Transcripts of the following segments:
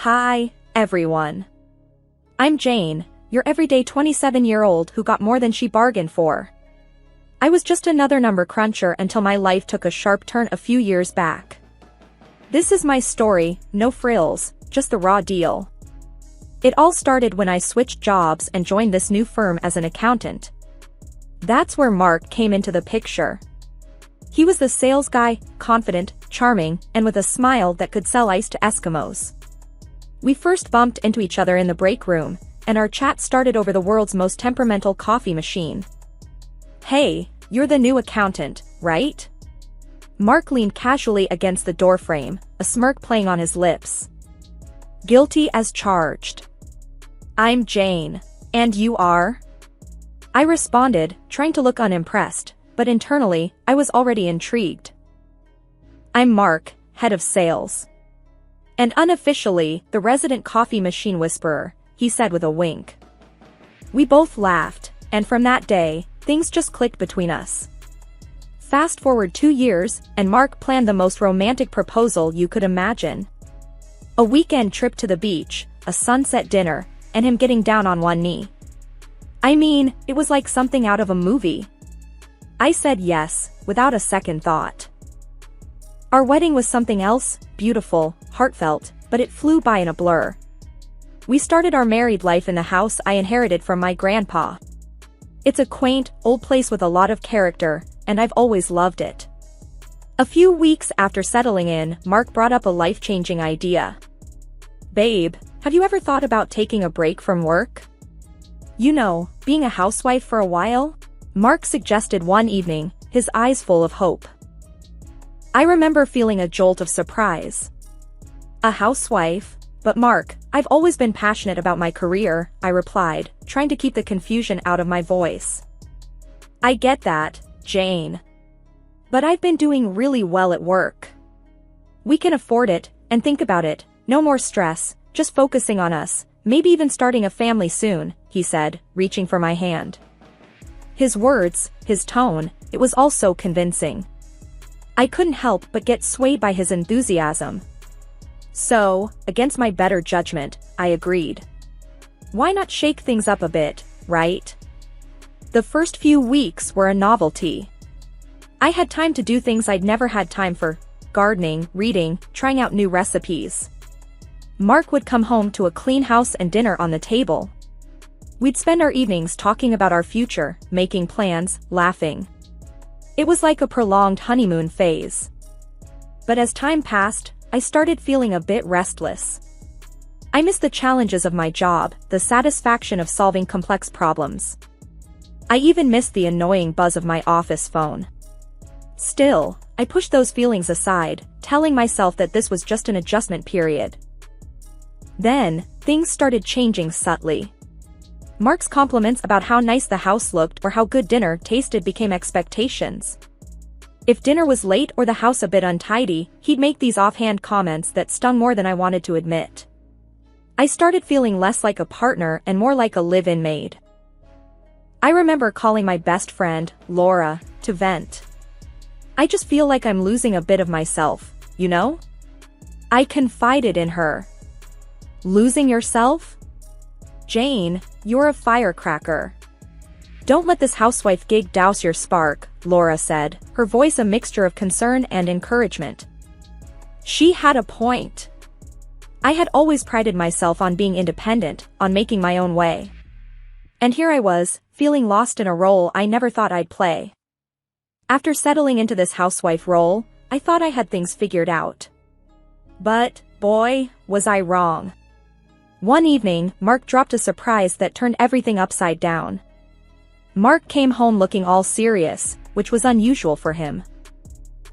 Hi, everyone. I'm Jane, your everyday 27-year-old who got more than she bargained for. I was just another number cruncher until my life took a sharp turn a few years back. This is my story, no frills, just the raw deal. It all started when I switched jobs and joined this new firm as an accountant. That's where Mark came into the picture. He was the sales guy, confident, charming, and with a smile that could sell ice to Eskimos. We first bumped into each other in the break room, and our chat started over the world's most temperamental coffee machine. "Hey, you're the new accountant, right?" Mark leaned casually against the doorframe, a smirk playing on his lips. "Guilty as charged." "I'm Jane. And you are?" I responded, trying to look unimpressed, but internally, I was already intrigued. "I'm Mark, head of sales. And unofficially, the resident coffee machine whisperer," he said with a wink. We both laughed, and from that day, things just clicked between us. Fast forward 2 years, and Mark planned the most romantic proposal you could imagine. A weekend trip to the beach, a sunset dinner, and him getting down on one knee. I mean, it was like something out of a movie. I said yes, without a second thought. Our wedding was something else, beautiful, heartfelt, but it flew by in a blur. We started our married life in the house I inherited from my grandpa. It's a quaint, old place with a lot of character, and I've always loved it. A few weeks after settling in, Mark brought up a life-changing idea. "Babe, have you ever thought about taking a break from work? You know, being a housewife for a while?" Mark suggested one evening, his eyes full of hope. I remember feeling a jolt of surprise. "A housewife? But Mark, I've always been passionate about my career," I replied, trying to keep the confusion out of my voice. "I get that, Jane. But I've been doing really well at work. We can afford it, and think about it, no more stress, just focusing on us, maybe even starting a family soon," he said, reaching for my hand. His words, his tone, it was all so convincing. I couldn't help but get swayed by his enthusiasm. So, against my better judgment, I agreed. Why not shake things up a bit, right? The first few weeks were a novelty. I had time to do things I'd never had time for: gardening, reading, trying out new recipes. Mark would come home to a clean house and dinner on the table. We'd spend our evenings talking about our future, making plans, laughing. It was like a prolonged honeymoon phase. But as time passed, I started feeling a bit restless. I missed the challenges of my job, the satisfaction of solving complex problems. I even missed the annoying buzz of my office phone. Still, I pushed those feelings aside, telling myself that this was just an adjustment period. Then, things started changing subtly. Mark's compliments about how nice the house looked or how good dinner tasted became expectations. If dinner was late or the house a bit untidy, he'd make these offhand comments that stung more than I wanted to admit. I started feeling less like a partner and more like a live-in maid. I remember calling my best friend, Laura, to vent. "I just feel like I'm losing a bit of myself, you know?" I confided in her. "Losing yourself? Jane, you're a firecracker. Don't let this housewife gig douse your spark," Laura said, her voice a mixture of concern and encouragement. She had a point. I had always prided myself on being independent, on making my own way. And here I was, feeling lost in a role I never thought I'd play. After settling into this housewife role, I thought I had things figured out. But, boy, was I wrong. One evening, Mark dropped a surprise that turned everything upside down. Mark came home looking all serious, which was unusual for him.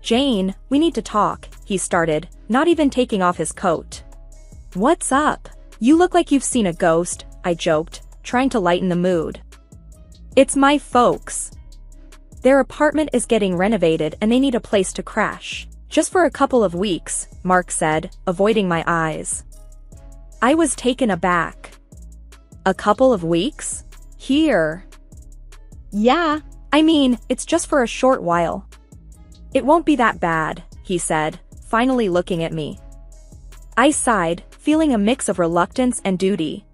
"Jane, we need to talk," he started, not even taking off his coat. "What's up? You look like you've seen a ghost," I joked, trying to lighten the mood. "It's my folks. Their apartment is getting renovated and they need a place to crash. Just for a couple of weeks," Mark said, avoiding my eyes. I was taken aback. "A couple of weeks? Here?" "Yeah, I mean, it's just for a short while." "It won't be that bad," he said, finally looking at me. I sighed, feeling a mix of reluctance and duty.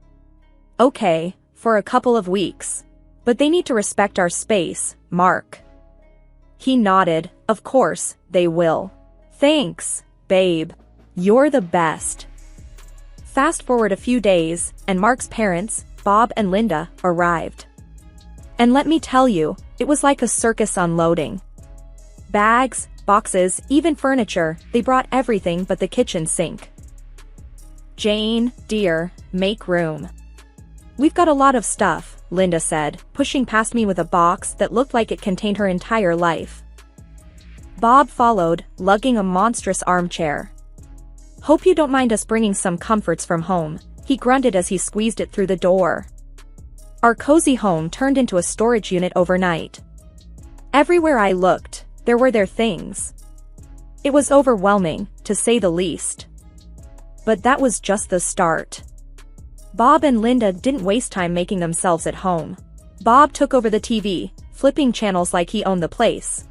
Okay, for a couple of weeks. But they need to respect our space, Mark. He nodded. Of course, they will. Thanks, babe. You're the best. Fast forward a few days, and Mark's parents, Bob and Linda, arrived. And let me tell you, it was like a circus unloading. Bags, boxes, even furniture, they brought everything but the kitchen sink. Jane, dear, make room. We've got a lot of stuff, Linda said, pushing past me with a box that looked like it contained her entire life. Bob followed, lugging a monstrous armchair. Hope you don't mind us bringing some comforts from home, he grunted as he squeezed it through the door. Our cozy home turned into a storage unit overnight. Everywhere I looked, there were their things. It was overwhelming, to say the least. But that was just the start. Bob and Linda didn't waste time making themselves at home. Bob took over the TV, flipping channels like he owned the place.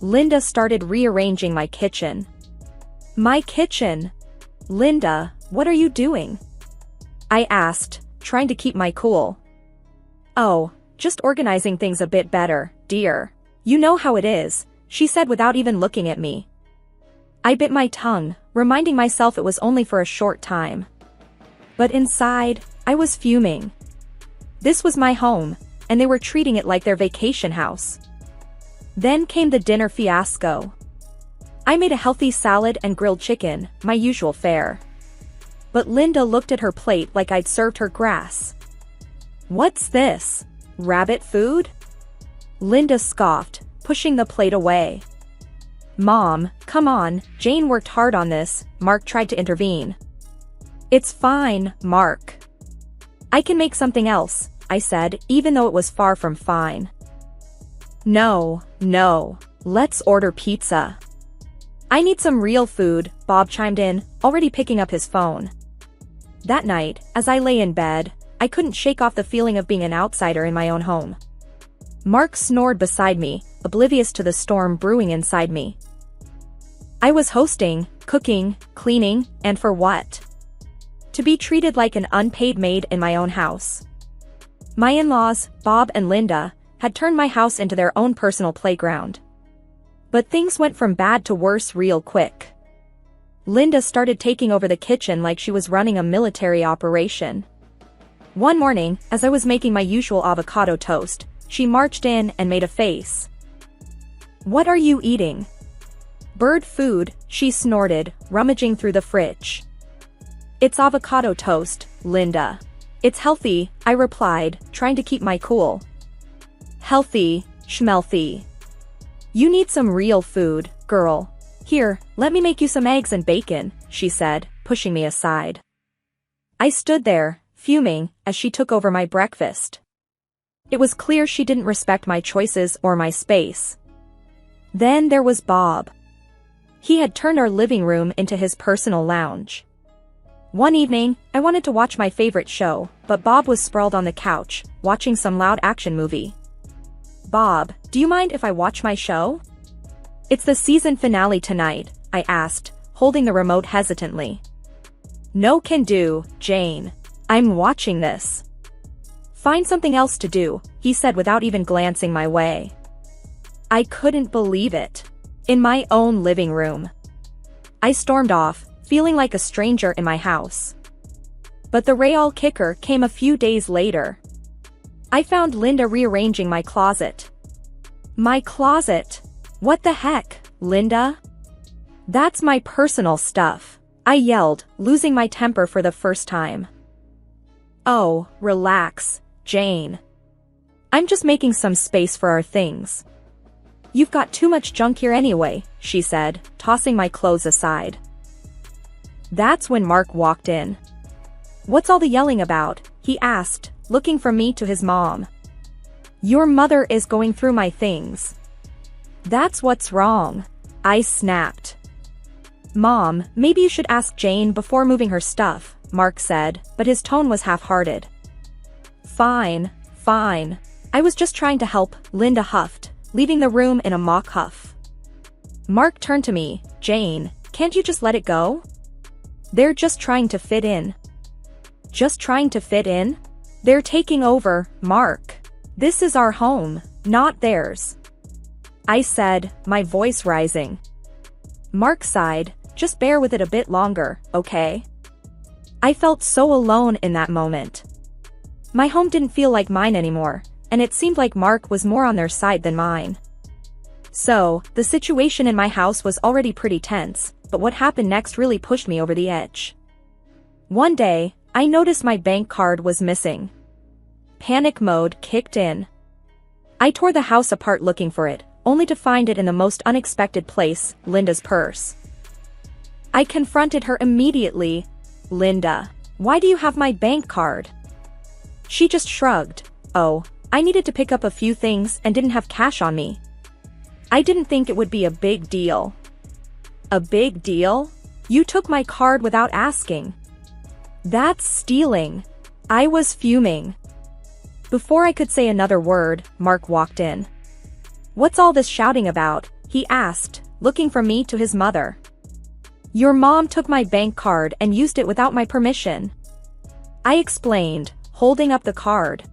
Linda started rearranging my kitchen. My kitchen? Linda, what are you doing? I asked, trying to keep my cool. Oh, just organizing things a bit better, dear. You know how it is, she said without even looking at me. I bit my tongue, reminding myself it was only for a short time. But inside, I was fuming. This was my home, and they were treating it like their vacation house. Then came the dinner fiasco. I made a healthy salad and grilled chicken, my usual fare. But Linda looked at her plate like I'd served her grass. What's this? Rabbit food? Linda scoffed, pushing the plate away. Mom, come on, Jane worked hard on this, Mark tried to intervene. It's fine, Mark. I can make something else, I said, even though it was far from fine. No, let's order pizza. I need some real food, Bob chimed in, already picking up his phone. That night, as I lay in bed, I couldn't shake off the feeling of being an outsider in my own home. Mark snored beside me, oblivious to the storm brewing inside me. I was hosting, cooking, cleaning, and for what? To be treated like an unpaid maid in my own house. My in-laws, Bob and Linda, had turned my house into their own personal playground. But things went from bad to worse real quick. Linda started taking over the kitchen like she was running a military operation. One morning, as I was making my usual avocado toast, she marched in and made a face. What are you eating? Bird food, she snorted, rummaging through the fridge. It's avocado toast, Linda. It's healthy, I replied, trying to keep my cool. Healthy, schmelthy. You need some real food, girl. Here, let me make you some eggs and bacon, she said, pushing me aside. I stood there, fuming, as she took over my breakfast. It was clear she didn't respect my choices or my space. Then there was Bob. He had turned our living room into his personal lounge. One evening, I wanted to watch my favorite show, but Bob was sprawled on the couch, watching some loud action movie. Bob, do you mind if I watch my show? It's the season finale tonight, I asked, holding the remote hesitantly. No can do, Jane. I'm watching this. Find something else to do, he said without even glancing my way. I couldn't believe it. In my own living room. I stormed off, feeling like a stranger in my house. But the real kicker came a few days later. I found Linda rearranging my closet. My closet? What the heck, Linda? That's my personal stuff, I yelled, losing my temper for the first time. Oh, relax, Jane. I'm just making some space for our things. You've got too much junk here anyway, she said, tossing my clothes aside. That's when Mark walked in. What's all the yelling about? He asked, looking from me to his mom. Your mother is going through my things. That's what's wrong, I snapped. Mom, maybe you should ask Jane before moving her stuff, Mark said, but his tone was half-hearted. Fine. I was just trying to help, Linda huffed, leaving the room in a mock huff. Mark turned to me. Jane, can't you just let it go? They're just trying to fit in. Just trying to fit in? They're taking over, Mark. This is our home, not theirs. I said, my voice rising. Mark sighed, just bear with it a bit longer, okay? I felt so alone in that moment. My home didn't feel like mine anymore, and it seemed like Mark was more on their side than mine. So, the situation in my house was already pretty tense, but what happened next really pushed me over the edge. One day, I noticed my bank card was missing. Panic mode kicked in. I tore the house apart looking for it, only to find it in the most unexpected place, Linda's purse. I confronted her immediately. Linda, why do you have my bank card? She just shrugged. Oh, I needed to pick up a few things and didn't have cash on me. I didn't think it would be a big deal. A big deal? You took my card without asking. That's stealing. I was fuming. Before I could say another word, Mark walked in. What's all this shouting about? He asked, looking from me to his mother. Your mom took my bank card and used it without my permission. I explained, holding up the card.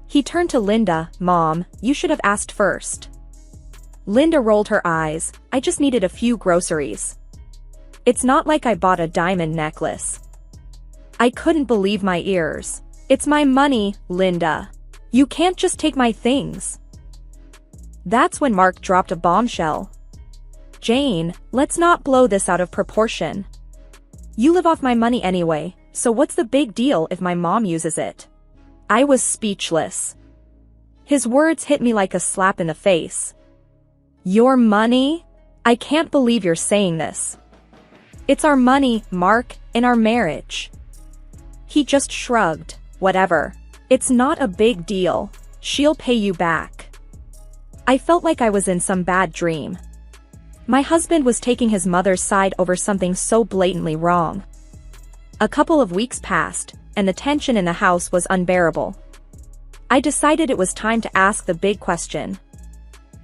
He turned to Linda. Mom, you should have asked first. Linda rolled her eyes. I just needed a few groceries. It's not like I bought a diamond necklace. I couldn't believe my ears. It's my money, Linda. You can't just take my things. That's when Mark dropped a bombshell. Jane, let's not blow this out of proportion. You live off my money anyway, so what's the big deal if my mom uses it? I was speechless. His words hit me like a slap in the face. Your money? I can't believe you're saying this. It's our money, Mark, in our marriage. He just shrugged. Whatever. It's not a big deal. She'll pay you back. I felt like I was in some bad dream. My husband was taking his mother's side over something so blatantly wrong. A couple of weeks passed, and the tension in the house was unbearable. I decided it was time to ask the big question.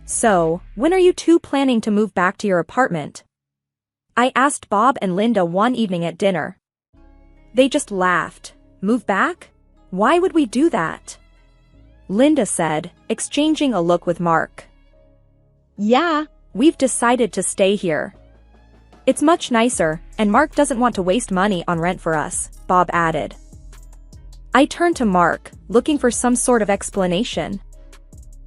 So, when are you two planning to move back to your apartment? I asked Bob and Linda one evening at dinner. They just laughed. Move back? Why would we do that? Linda said, exchanging a look with Mark. Yeah, we've decided to stay here. It's much nicer, and Mark doesn't want to waste money on rent for us, Bob added. I turned to Mark, looking for some sort of explanation.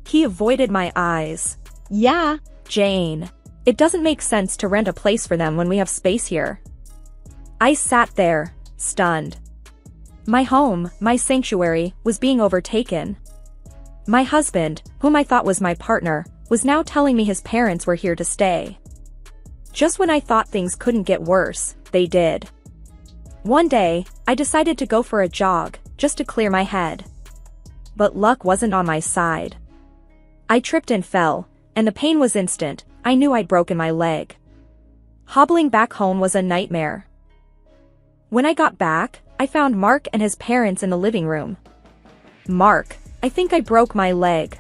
He avoided my eyes. Yeah, Jane. It doesn't make sense to rent a place for them when we have space here. I sat there, stunned. My home, my sanctuary, was being overtaken. My husband, whom I thought was my partner, was now telling me his parents were here to stay. Just when I thought things couldn't get worse, they did. One day, I decided to go for a jog, just to clear my head. But luck wasn't on my side. I tripped and fell, and the pain was instant. I knew I'd broken my leg. Hobbling back home was a nightmare. When I got back, I found Mark and his parents in the living room. Mark, I think I broke my leg.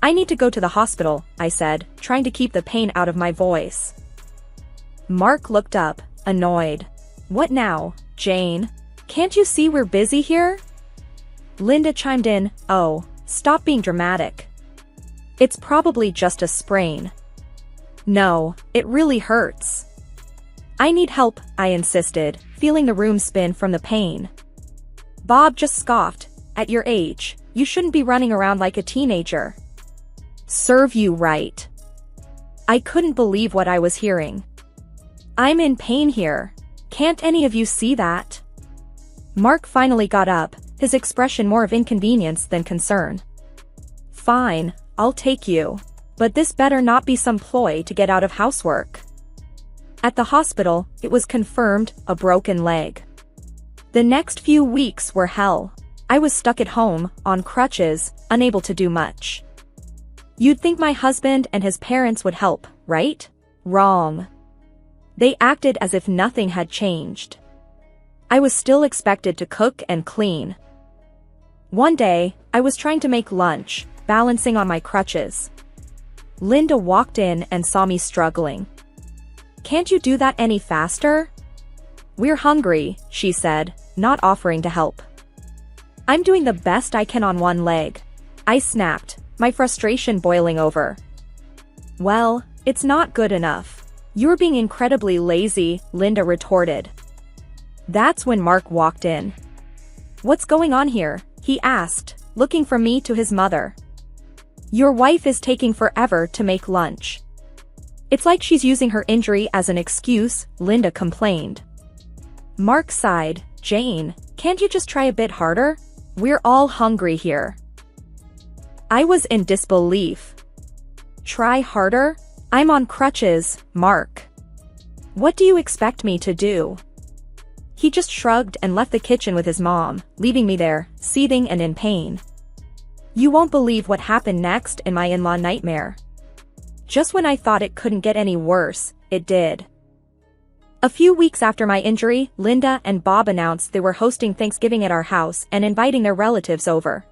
I need to go to the hospital, I said, trying to keep the pain out of my voice. Mark looked up, annoyed. What now, Jane? Can't you see we're busy here? Linda chimed in, oh, stop being dramatic. It's probably just a sprain. No, it really hurts. I need help, I insisted, feeling the room spin from the pain. Bob just scoffed. At your age, you shouldn't be running around like a teenager. Serve you right. I couldn't believe what I was hearing. I'm in pain here. Can't any of you see that? Mark finally got up, his expression more of inconvenience than concern. Fine, I'll take you. But this better not be some ploy to get out of housework. At the hospital, it was confirmed, a broken leg. The next few weeks were hell. I was stuck at home, on crutches, unable to do much. You'd think my husband and his parents would help, right? Wrong. They acted as if nothing had changed. I was still expected to cook and clean. One day, I was trying to make lunch, balancing on my crutches. Linda walked in and saw me struggling. Can't you do that any faster? We're hungry, she said, not offering to help. I'm doing the best I can on one leg. I snapped, my frustration boiling over. Well, it's not good enough. You're being incredibly lazy, Linda retorted. That's when Mark walked in. What's going on here? He asked, looking from me to his mother. Your wife is taking forever to make lunch. It's like she's using her injury as an excuse, Linda complained. Mark sighed. Jane, can't you just try a bit harder? We're all hungry here. I was in disbelief. Try harder? I'm on crutches, Mark. What do you expect me to do? He just shrugged and left the kitchen with his mom, leaving me there, seething and in pain. You won't believe what happened next in my in-law nightmare. Just when I thought it couldn't get any worse, it did. A few weeks after my injury, Linda and Bob announced they were hosting Thanksgiving at our house and inviting their relatives over.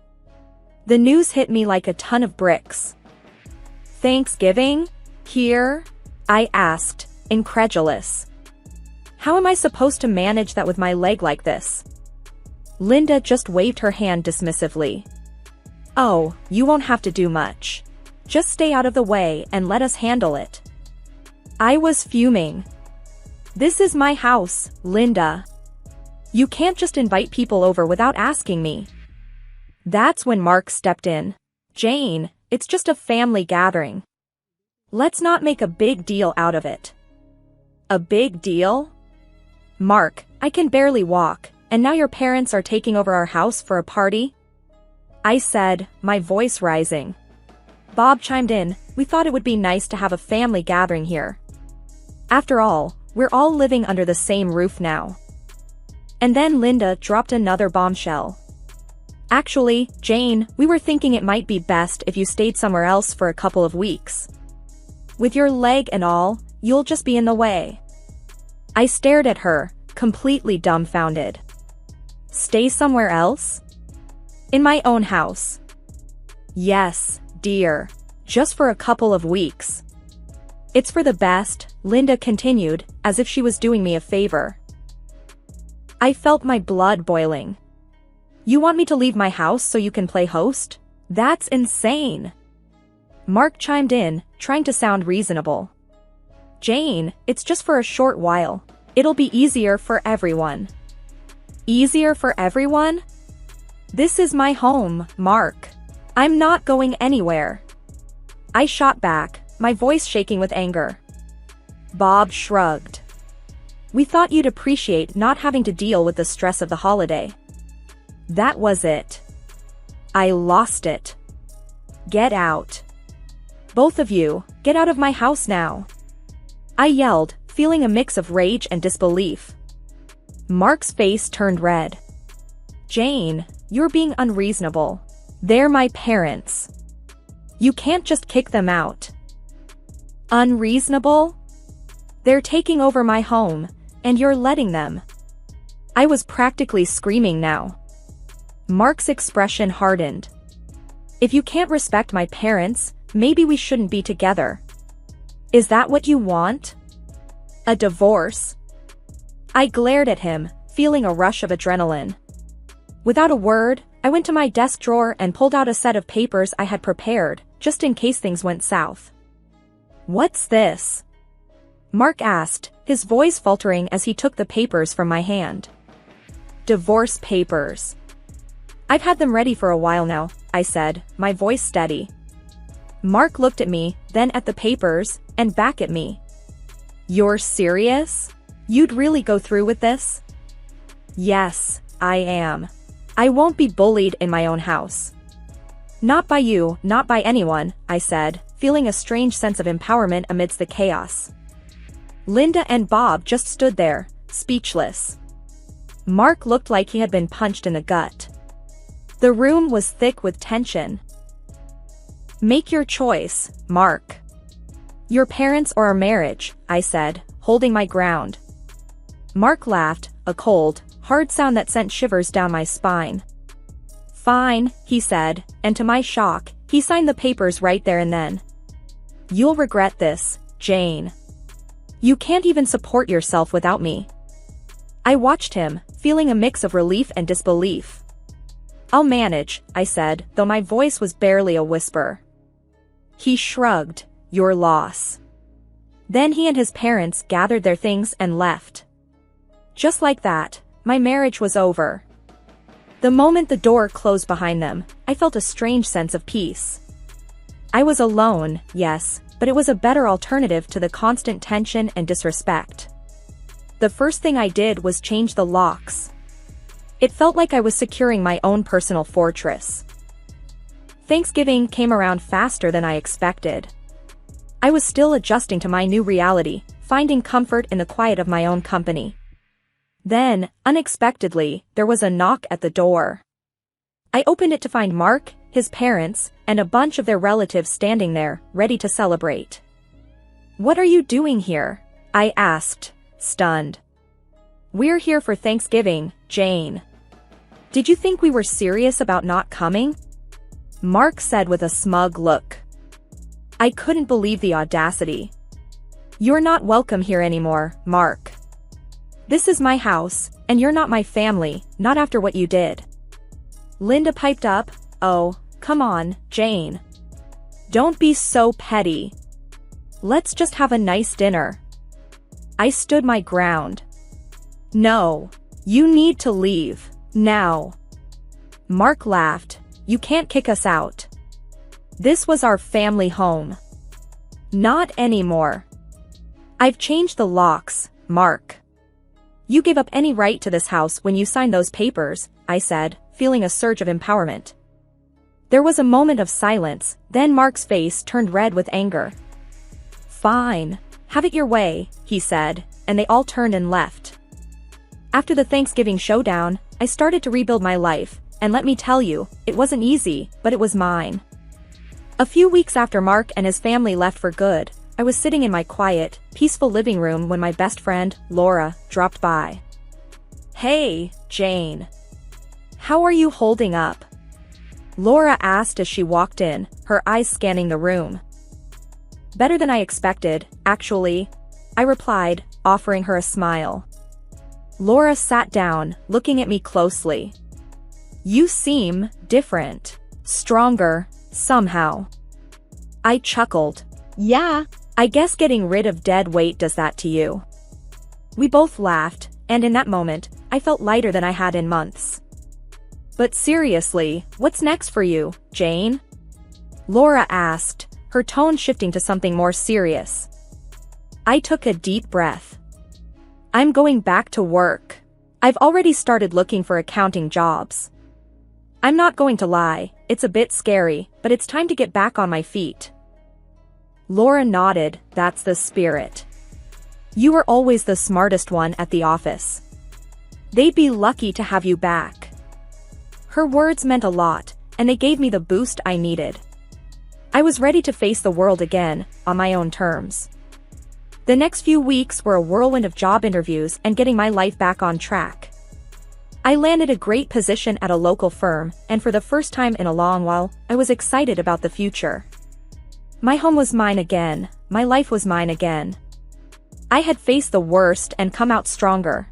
The news hit me like a ton of bricks. Thanksgiving? Here? I asked, incredulous. How am I supposed to manage that with my leg like this? Linda just waved her hand dismissively. Oh, you won't have to do much. Just stay out of the way and let us handle it. I was fuming. This is my house, Linda. You can't just invite people over without asking me. That's when Mark stepped in. Jane, it's just a family gathering. Let's not make a big deal out of it. A big deal? Mark, I can barely walk, and now your parents are taking over our house for a party? I said, my voice rising. Bob chimed in, we thought it would be nice to have a family gathering here. After all, we're all living under the same roof now. And then Linda dropped another bombshell. Actually, Jane, we were thinking it might be best if you stayed somewhere else for a couple of weeks. With your leg and all, you'll just be in the way. I stared at her, completely dumbfounded. Stay somewhere else? In my own house. Yes, dear. Just for a couple of weeks. It's for the best, Linda continued, as if she was doing me a favor. I felt my blood boiling. You want me to leave my house so you can play host? That's insane. Mark chimed in, trying to sound reasonable. Jane, it's just for a short while. It'll be easier for everyone. Easier for everyone? This is my home, Mark. I'm not going anywhere. I shot back, my voice shaking with anger. Bob shrugged. We thought you'd appreciate not having to deal with the stress of the holiday. That was it. I lost it. Get out. Both of you, get out of my house now. I yelled, feeling a mix of rage and disbelief. Mark's face turned red. Jane, you're being unreasonable. They're my parents. You can't just kick them out. Unreasonable? They're taking over my home, and you're letting them. I was practically screaming now. Mark's expression hardened. If you can't respect my parents, maybe we shouldn't be together. Is that what you want? A divorce? I glared at him, feeling a rush of adrenaline. Without a word, I went to my desk drawer and pulled out a set of papers I had prepared, just in case things went south. What's this? Mark asked, his voice faltering as he took the papers from my hand. Divorce papers. I've had them ready for a while now, I said, my voice steady. Mark looked at me, then at the papers, and back at me. You're serious? You'd really go through with this? Yes, I am. I won't be bullied in my own house. Not by you, not by anyone, I said, feeling a strange sense of empowerment amidst the chaos. Linda and Bob just stood there, speechless. Mark looked like he had been punched in the gut. The room was thick with tension. Make your choice, Mark. Your parents or our marriage, I said, holding my ground. Mark laughed, a cold, hard sound that sent shivers down my spine. Fine, he said, and to my shock, he signed the papers right there and then. You'll regret this, Jane. You can't even support yourself without me. I watched him, feeling a mix of relief and disbelief. "I'll manage," I said, though my voice was barely a whisper. He shrugged. "Your loss." Then he and his parents gathered their things and left. Just like that, my marriage was over. The moment the door closed behind them, I felt a strange sense of peace. I was alone, yes, but it was a better alternative to the constant tension and disrespect. The first thing I did was change the locks. It felt like I was securing my own personal fortress. Thanksgiving came around faster than I expected. I was still adjusting to my new reality, finding comfort in the quiet of my own company. Then, unexpectedly, there was a knock at the door. I opened it to find Mark, his parents, and a bunch of their relatives standing there, ready to celebrate. "What are you doing here?" I asked, stunned. "We're here for Thanksgiving, Jane." "Did you think we were serious about not coming?" Mark said with a smug look. I couldn't believe the audacity. "You're not welcome here anymore, Mark. This is my house, and you're not my family, not after what you did." Linda piped up, "Oh, come on, Jane. Don't be so petty. Let's just have a nice dinner." I stood my ground. "No, you need to leave, now." Mark laughed. "You can't kick us out. This was our family home." "Not anymore. I've changed the locks, Mark. You gave up any right to this house when you signed those papers," I said, feeling a surge of empowerment. There was a moment of silence, then Mark's face turned red with anger. "Fine. Have it your way," he said, and they all turned and left. After the Thanksgiving showdown, I started to rebuild my life, and let me tell you, it wasn't easy, but it was mine. A few weeks after Mark and his family left for good, I was sitting in my quiet, peaceful living room when my best friend, Laura, dropped by. "Hey, Jane. How are you holding up?" Laura asked as she walked in, her eyes scanning the room. "Better than I expected, actually," I replied, offering her a smile. Laura sat down, looking at me closely. "You seem different. Stronger, somehow." I chuckled. "Yeah, I guess getting rid of dead weight does that to you." We both laughed, and in that moment, I felt lighter than I had in months. "But seriously, what's next for you, Jane?" Laura asked, her tone shifting to something more serious. I took a deep breath. "I'm going back to work. I've already started looking for accounting jobs. I'm not going to lie, it's a bit scary, but it's time to get back on my feet." Laura nodded. "That's the spirit. You were always the smartest one at the office. They'd be lucky to have you back." Her words meant a lot, and they gave me the boost I needed. I was ready to face the world again, on my own terms. The next few weeks were a whirlwind of job interviews and getting my life back on track. I landed a great position at a local firm, and for the first time in a long while, I was excited about the future. My home was mine again, my life was mine again. I had faced the worst and come out stronger.